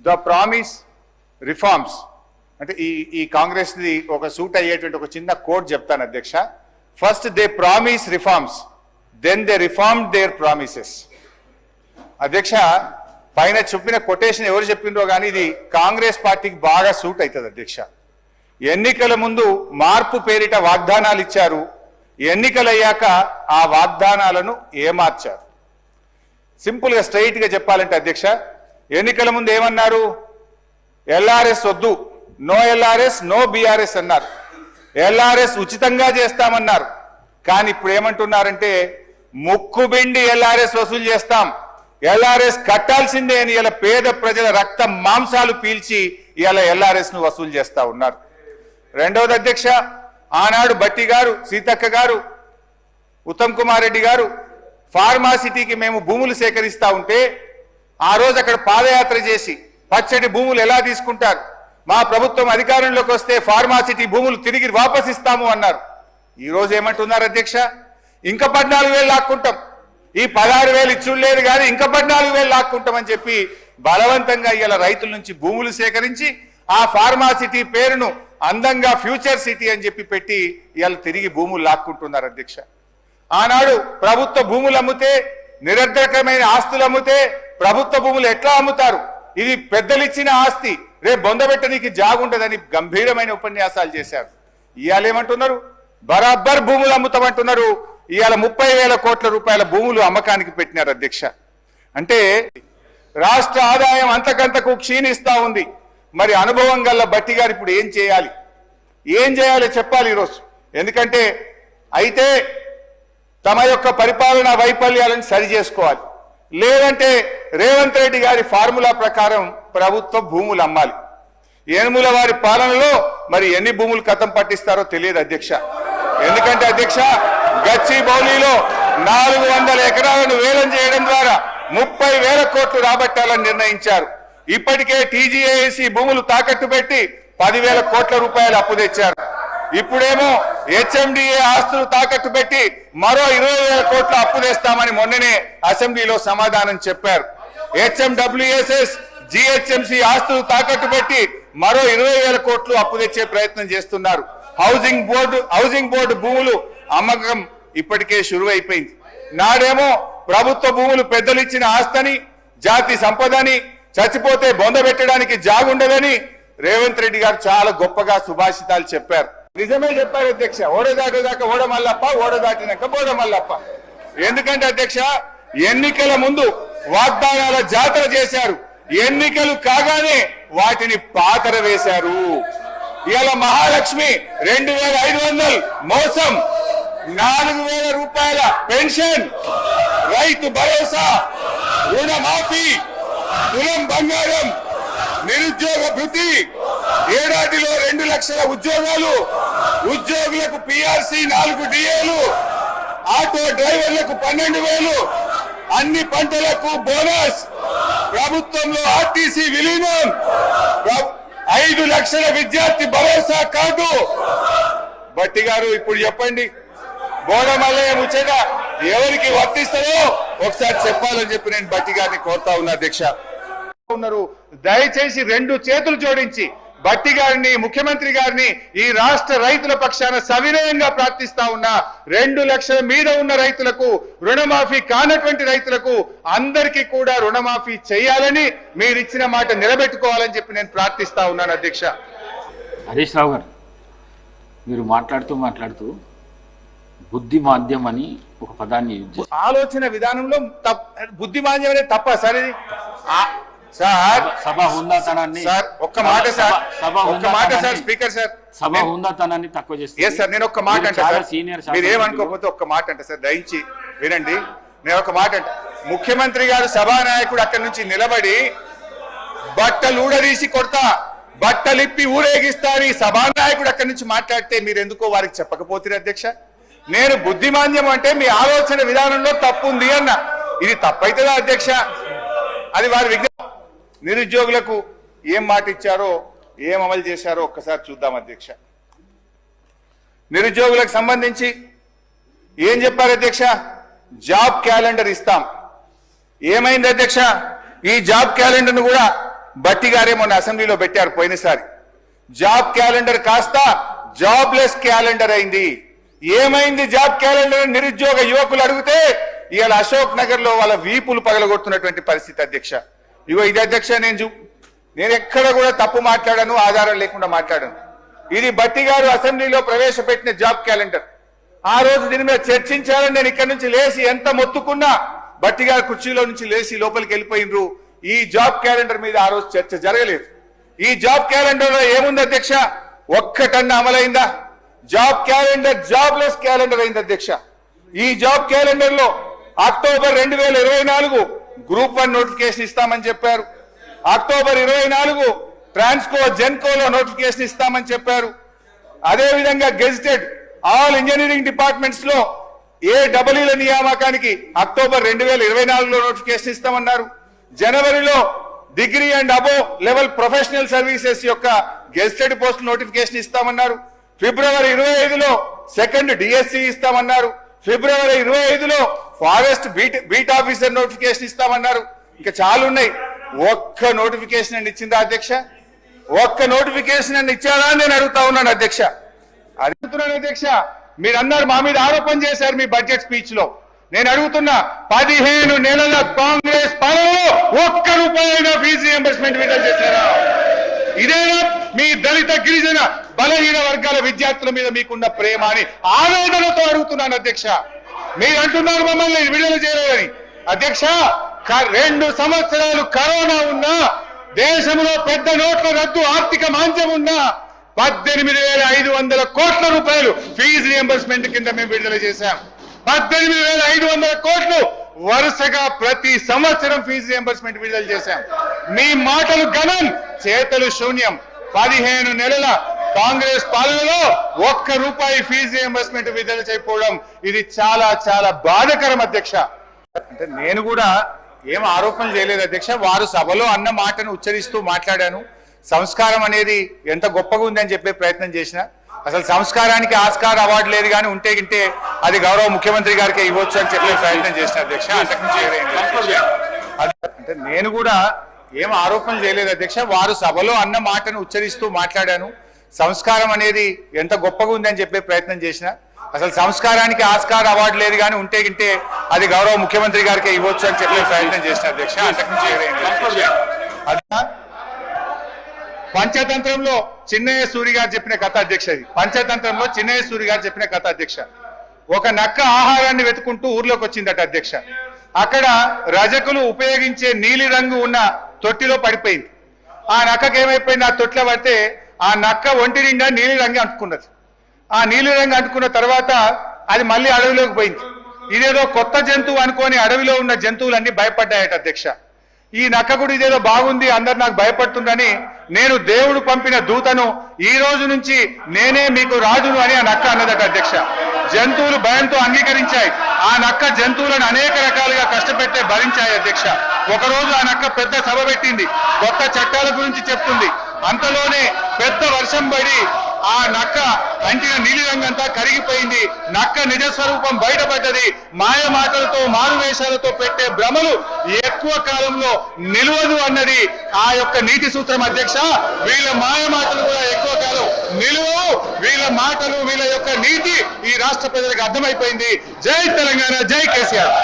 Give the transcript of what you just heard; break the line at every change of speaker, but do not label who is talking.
The promise reforms అంటే ఈ Congress the ఒక సూట్ అయ్యేటువంటి ఒక చిన్న కోడ్ చెప్తాను అధ్యక్ష. First they promise reforms, then they reformed their promises. అధ్యక్ష, పైన చెప్పిన కొటేషన్ ఎవరు చెప్పిండ్రో కానీ ఇది కాంగ్రెస్ పార్టీకి బాగా సూట్ అవుతుంది అధ్యక్ష. ఎన్నికల ముందు మార్పు పేరిట వాగ్దానాలు ఇచ్చారు, ఎన్నికలయ్యాక ఆ వాగ్దానాలను ఏమార్చారు. సింపుల్గా స్ట్రైట్గా చెప్పాలంటే అధ్యక్ష, ఎన్నికల ముందు ఏమన్నారు? ఎల్ఆర్ఎస్ వద్దు, నో ఎల్ఆర్ఎస్ నో బీఆర్ఎస్ అన్నారు. ఎల్ఆర్ఎస్ ఉచితంగా చేస్తామన్నారు. కానీ ఇప్పుడు ఏమంటున్నారంటే ముక్కుబిండి ఎల్ఆర్ఎస్ వసూలు చేస్తాం, ఎల్ఆర్ఎస్ కట్టాల్సిందే అని ఇలా పేద ప్రజల రక్త మాంసాలు పీల్చి ఇలా ఎల్ఆర్ఎస్ ను వసూలు చేస్తా ఉన్నారు. రెండవది అధ్యక్ష, ఆనాడు బట్టి గారు, సీతక్క గారు, ఉత్తమ్ కుమార్ రెడ్డి గారు ఫార్మాసిటీకి మేము భూములు సేకరిస్తా ఉంటే ఆ రోజు అక్కడ పాదయాత్ర చేసి పచ్చడి భూములు ఎలా తీసుకుంటారు, మా ప్రభుత్వం అధికారంలోకి వస్తే ఫార్మాసిటీ భూములు తిరిగి వాపస్ ఇస్తాము అన్నారు. ఈ రోజు ఏమంటున్నారు అధ్యక్ష? ఇంకా 14,000 లాక్కుంటాం, ఈ 16,000 ఇచ్చులేదు కానీ ఇంకా 14,000 లాక్కుంటామని చెప్పి బలవంతంగా ఇలా రైతుల నుంచి భూములు సేకరించి ఆ ఫార్మాసిటీ పేరును అందంగా ఫ్యూచర్ సిటీ అని చెప్పి పెట్టి ఇవాళ తిరిగి భూములు లాక్కుంటున్నారు అధ్యక్ష. ఆనాడు ప్రభుత్వ భూములు అమ్మితే, నిరర్ధకమైన ఆస్తులు అమ్మితే ప్రభుత్వ భూములు ఎట్లా అమ్ముతారు, ఇది పెద్దలు ఇచ్చిన ఆస్తి, రేపు బొందబెట్టడానికి జాగుంటదని గంభీరమైన ఉపన్యాసాలు చేశారు. ఇవాళ ఏమంటున్నారు? బరాబర్ భూములు అమ్ముతామంటున్నారు. ఇవాళ 30,000 కోట్ల రూపాయల భూములు అమ్మకానికి పెట్టినారు అధ్యక్ష. అంటే రాష్ట్ర ఆదాయం అంతకంతకు క్షీణిస్తా ఉంది. మరి అనుభవం గల్ల బట్టి గారు ఇప్పుడు ఏం చేయాలి, ఏం చేయాలో చెప్పాలి ఈరోజు. ఎందుకంటే అయితే తమ యొక్క పరిపాలనా వైఫల్యాలను సరి చేసుకోవాలి, లేదంటే రేవంత్ రెడ్డి గారి ఫార్ములా ప్రకారం ప్రభుత్వ భూములు అమ్మాలి. ఏనుముల వారి పాలనలో మరి ఎన్ని భూములు కథం పట్టిస్తారో తెలియదు అధ్యక్ష. ఎందుకంటే అధ్యక్ష, గచ్చిబౌలిలో 400 ఎకరాలను వేలం చేయడం ద్వారా 30,000 కోట్లు రాబట్టాలని నిర్ణయించారు. ఇప్పటికే టీజీఏసీ భూములు తాకట్టు పెట్టి 10,000 కోట్ల రూపాయలు అప్పు తెచ్చారు. ఇప్పుడేమో హెచ్ఎండిఏ ఆస్తులు తాకట్టు పెట్టి మరో 20,000 కోట్ల అప్పు తెస్తామని మొన్ననే అసెంబ్లీలో సమాధానం చెప్పారు. హెచ్ఎండబ్ల్యూఎస్ఎస్, జిహెచ్ఎంసీ ఆస్తులు తాకట్టు పెట్టి మరో 20,000 కోట్లు అప్పు తెచ్చే ప్రయత్నం చేస్తున్నారు. హౌసింగ్ బోర్డు భూములు అమ్మకం ఇప్పటికే షురు అయిపోయింది. నాడేమో ప్రభుత్వ భూములు పెద్దలు ఇచ్చిన ఆస్తని, జాతి సంపదని, చచ్చిపోతే బొందబెట్టడానికి జాగుండదని రేవంత్ రెడ్డి గారు చాలా గొప్పగా సుభాషితాలు చెప్పారు. నిజమే చెప్పారు అధ్యక్ష. ఓడదాటేదాకా ఓడమల్లప్ప, ఓడదాటినాక బోడమల్లప్ప. ఎందుకంటే అధ్యక్ష, ఎన్నికల ముందు వాగ్దానాల జాతర చేశారు, ఎన్నికలు కాగానే వాటిని పాతర వేశారు. ఇవాళ మహాలక్ష్మి 2,500 మోసం, 4,000 రూపాయల పెన్షన్, రైతు భరోసా, రుణమాఫీ, తులం బంగారం, నిరుద్యోగ భృతి, ఏడాదిలో 2 లక్షల ఉద్యోగాలు, ఉద్యోగులకు పిఆర్సీ 4 డిఏలు, ఆటో డ్రైవర్లకు 12,000, అన్ని పంటలకు బోనస్, ప్రభుత్వంలో ఆర్టీసీ విలీనం, 5 లక్షల విద్యార్థి భరోసా కార్డు. బట్టి గారు ఇప్పుడు చెప్పండి, బోడమల్లయ్య ముచ్చట ఎవరికి వర్తిస్తుందో ఒకసారి చెప్పాలని చెప్పి నేను బట్టి గారిని కోరుతా ఉన్నా అధ్యక్ష. ఉన్నారు, దయచేసి 2 చేతులు జోడించి బట్టి గారిని, ముఖ్యమంత్రి గారిని ఈ రాష్ట్ర రైతుల పక్షాన సవినయంగా ప్రార్థిస్తా ఉన్నా. 2 లక్షల మీద ఉన్న రైతులకు, రుణమాఫీ కానటువంటి రైతులకు అందరికీ కూడా రుణమాఫీ చేయాలని, మీరు ఇచ్చిన మాట నిలబెట్టుకోవాలని చెప్పి నేను ప్రార్థిస్తా ఉన్నాను అధ్యక్ష.
హరీష్ రావు గారు, మీరు మాట్లాడుతూ బుద్ధి మాధ్యం అని ఒక పదాన్ని
ఆలోచన విధానంలో బుద్ధి మాధ్యం అనేది తప్ప సరే సార్.
సభ హుందాతనాన్ని
సార్ ఒక్క మాట సార్, ఒక్క మాట సార్, స్పీకర్ సార్,
సభ హుందాతనాన్ని తక్కువ చేస్తారు.
సార్ నేను ఒక్క మాట అంటే సార్, మీరు ఏమనుకోకపోతే ఒక్క మాట అంటే సార్, దయించి వినండి. నేను ఒక మాట అంటే, ముఖ్యమంత్రి గారు సభానాయకుడు అక్కడి నుంచి నిలబడి బట్టలు ఊడదీసి కొడతా, బట్టలిప్పి ఊరేగిస్తారు, ఈ సభానాయకుడు అక్కడి నుంచి మాట్లాడితే మీరు ఎందుకో వారికి చెప్పకపోతే అధ్యక్ష. నేను బుద్ధిమాంద్యం అంటే మీ ఆలోచన విధానంలో తప్పు ఉంది అన్న. ఇది తప్పైతుందా అధ్యక్ష? అది వారి విజ్ఞానం. నిరుద్యోగులకు ఏం మాట ఇచ్చారో, ఏం అమలు చేశారో ఒక్కసారి చూద్దాం అధ్యక్ష. నిరుద్యోగులకు సంబంధించి ఏం చెప్పారు అధ్యక్ష? జాబ్ క్యాలెండర్ ఇస్తాం. ఏమైంది అధ్యక్ష? ఈ జాబ్ క్యాలెండర్ను కూడా బట్టి గారే మొన్న అసెంబ్లీలో పెట్టారు పోయినసారి. జాబ్ క్యాలెండర్ కాస్త జాబ్లెస్ క్యాలెండర్ అయింది. ఏమైంది జాబ్ క్యాలెండర్? నిరుద్యోగ యువకులు అడిగితే ఇవాళ అశోక్ నగర్ లో వాళ్ళ వీపులు పగలగొడుతున్నటువంటి పరిస్థితి అధ్యక్ష. ఇగో ఇది అధ్యక్ష, నేను ఎక్కడ కూడా తప్పు మాట్లాడాను, ఆధారం లేకుండా మాట్లాడాను. ఇది బట్టి గారు అసెంబ్లీలో ప్రవేశపెట్టిన జాబ్ క్యాలెండర్. ఆ రోజు దీని మీద చర్చించాలని నేను ఇక్కడ నుంచి లేచి ఎంత మొత్తుకున్నా బట్టి గారు కుర్చీలో నుంచి లేచి లోపలికి వెళ్ళిపోయినరు. ఈ జాబ్ క్యాలెండర్ మీద ఆ రోజు చర్చ జరగలేదు. ఈ జాబ్ క్యాలెండర్ లో ఏముంది అధ్యక్ష? ఒక్కటన్నా అమలైందా? జాబ్ క్యాలెండర్ జాబ్లెస్ క్యాలెండర్ అయింది అధ్యక్ష. ఈ జాబ్ క్యాలెండర్ లో అక్టోబర్ 2024 గ్రూప్ 1 నోటిఫికేషన్ ఇస్తామని చెప్పారు. అక్టోబర్ 24 ట్రాన్స్కో జెన్కోలో నోటిఫికేషన్ ఇస్తామని చెప్పారు. అదేవిధంగా గెజిటెడ్ ఆల్ ఇంజనీరింగ్ డిపార్ట్మెంట్స్ లో AEEల నియామకానికి అక్టోబర్ 2024లో నోటిఫికేషన్ ఇస్తామన్నారు. జనవరిలో degree and above level professional services యొక్క గెజిటెడ్ పోస్ట్ నోటిఫికేషన్ ఇస్తామన్నారు. ఫిబ్రవరి 25లో సెకండ్ డిఎస్సి ఇస్తామన్నారు. ఫిబ్రవరి 25లో ఫారెస్ట్ బీట్ ఆఫీసర్ నోటిఫికేషన్ ఇస్తామన్నారు. ఇంకా చాలా ఉన్నాయి. ఒక్క నోటిఫికేషన్ అని ఇచ్చిందా అధ్యక్ష? ఒక్క నోటిఫికేషన్ అని ఇచ్చారా అని నేను అడుగుతా ఉన్నాను అధ్యక్ష. అడుగుతున్నాను అధ్యక్ష. మీరు అన్నారు మా మీద ఆరోపణ చేశారు మీ బడ్జెట్ స్పీచ్ లో. నేను అడుగుతున్నా, 15 నెలల కాంగ్రెస్ పాలనలో ఒక్క రూపాయైనా ఫీజు రియంబర్స్మెంట్ విడుదల చేశారా? ఇదేనా మీ దళిత గిరిజన బలహీన వర్గాల విద్యార్థుల మీద మీకున్న ప్రేమ అని ఆవేదనతో అడుగుతున్నాను అధ్యక్ష. మీరు అంటున్నారు మమ్మల్ని విడుదల చేయలేదని. అధ్యక్ష, 2 సంవత్సరాలు కరోనా ఉన్నా, దేశంలో పెద్ద నోట్ల రద్దు, ఆర్థిక మాంద్యం ఉన్నా 18,500 కోట్ల రూపాయలు ఫీజు రియంబర్స్మెంట్ కింద మేము విడుదల చేశాం. 18,500 కోట్లు వరుసగా ప్రతి సంవత్సరం ఫీజు రియంబర్స్మెంట్ విడుదల చేశాం. మీ మాటలు ఘనం, చేతలు శూన్యం. 15 నెలల కాంగ్రెస్ పాలనలో ఒక్క రూపాయి ఫీజు రియంబర్స్మెంట్ విడుదల చేయకపోవడం ఇది చాలా చాలా బాధాకరం అధ్యక్ష. అంటే నేను కూడా ఏం ఆరోపణలు చేయలేదు అధ్యక్ష. వారు సభలో అన్న మాటను ఉచ్చరిస్తూ మాట్లాడాను. సంస్కారం అనేది ఎంత గొప్పగా ఉందని చెప్పే ప్రయత్నం చేసిన. అసలు సంస్కారానికి ఆస్కార్ అవార్డు లేదు, కానీ ఉంటే గింటే అది గౌరవ ముఖ్యమంత్రి గారికి ఇవ్వచ్చు అని చెప్పే ప్రయత్నం చేసిన అధ్యక్ష. అంటే నేను కూడా ఏం ఆరోపణలు చేయలేదు అధ్యక్ష. వారు సభలో అన్న మాటను ఉచ్చరిస్తూ మాట్లాడాను. సంస్కారం అనేది ఎంత గొప్పగా ఉందని చెప్పే ప్రయత్నం చేసిన. అసలు సంస్కారానికి ఆస్కార్ అవార్డు లేదు, కానీ ఉంటే గింటే అది గౌరవ ముఖ్యమంత్రి గారికి ఇవ్వచ్చు అని చెప్పే ప్రయత్నం చేసిన అధ్యక్ష. పంచతంత్రంలో చిన్నయ్య సూరి గారు చెప్పిన కథ అధ్యక్ష. ఇది పంచతంత్రంలో చిన్నయ్య సూరి గారు చెప్పిన కథ అధ్యక్ష. ఒక నక్క ఆహారాన్ని వెతుకుంటూ ఊర్లోకి వచ్చిందట అధ్యక్ష. అక్కడ రజకులు ఉపయోగించే నీలి రంగు ఉన్న తొట్టిలో పడిపోయింది. ఆ నక్కకి ఏమైపోయింది? ఆ తొట్టిలో పడితే ఆ నక్క ఒంటి నిండా నీలి రంగు అంటుకున్నది. ఆ నీలి రంగు అంటుకున్న తర్వాత అది మళ్ళీ అడవిలోకి పోయింది. ఇదేదో కొత్త జంతువు అనుకొని అడవిలో ఉన్న జంతువులన్నీ భయపడ్డాయట అధ్యక్ష. ఈ నక్క కూడా ఇదేదో బాగుంది, అందరు నాకు భయపడుతుందని, నేను దేవుడు పంపిన దూతను, ఈ రోజు నుంచి నేనే మీకు రాజును అని ఆ నక్క అన్నదట అధ్యక్ష. జంతువులు భయంతో అంగీకరించాయి. ఆ నక్క జంతువులను అనేక రకాలుగా కష్టపెట్టే భరించాయి అధ్యక్ష. ఒకరోజు ఆ నక్క పెద్ద సభ పెట్టింది, కొత్త చట్టాల గురించి చెప్తుంది. అంతలోనే పెద్ద వర్షం పడి ఆ నక్క అంటిన నీలిరంగంతా కరిగిపోయింది. నక్క నిజస్వరూపం బయటపడ్డది. మాయ మాటలతో మారువేషాలతో పెట్టే భ్రమలు ఎక్కువ కాలంలో నిలవదు అన్నది ఆ యొక్క నీతి సూత్రం అధ్యక్ష. వీళ్ళ మాయ మాటలు కూడా ఎక్కువ కాలం నిలువవు. వీళ్ళ మాటలు, వీళ్ళ యొక్క నీతి ఈ రాష్ట్ర ప్రజలకు అర్థమైపోయింది. జై తెలంగాణ, జై కేసీఆర్.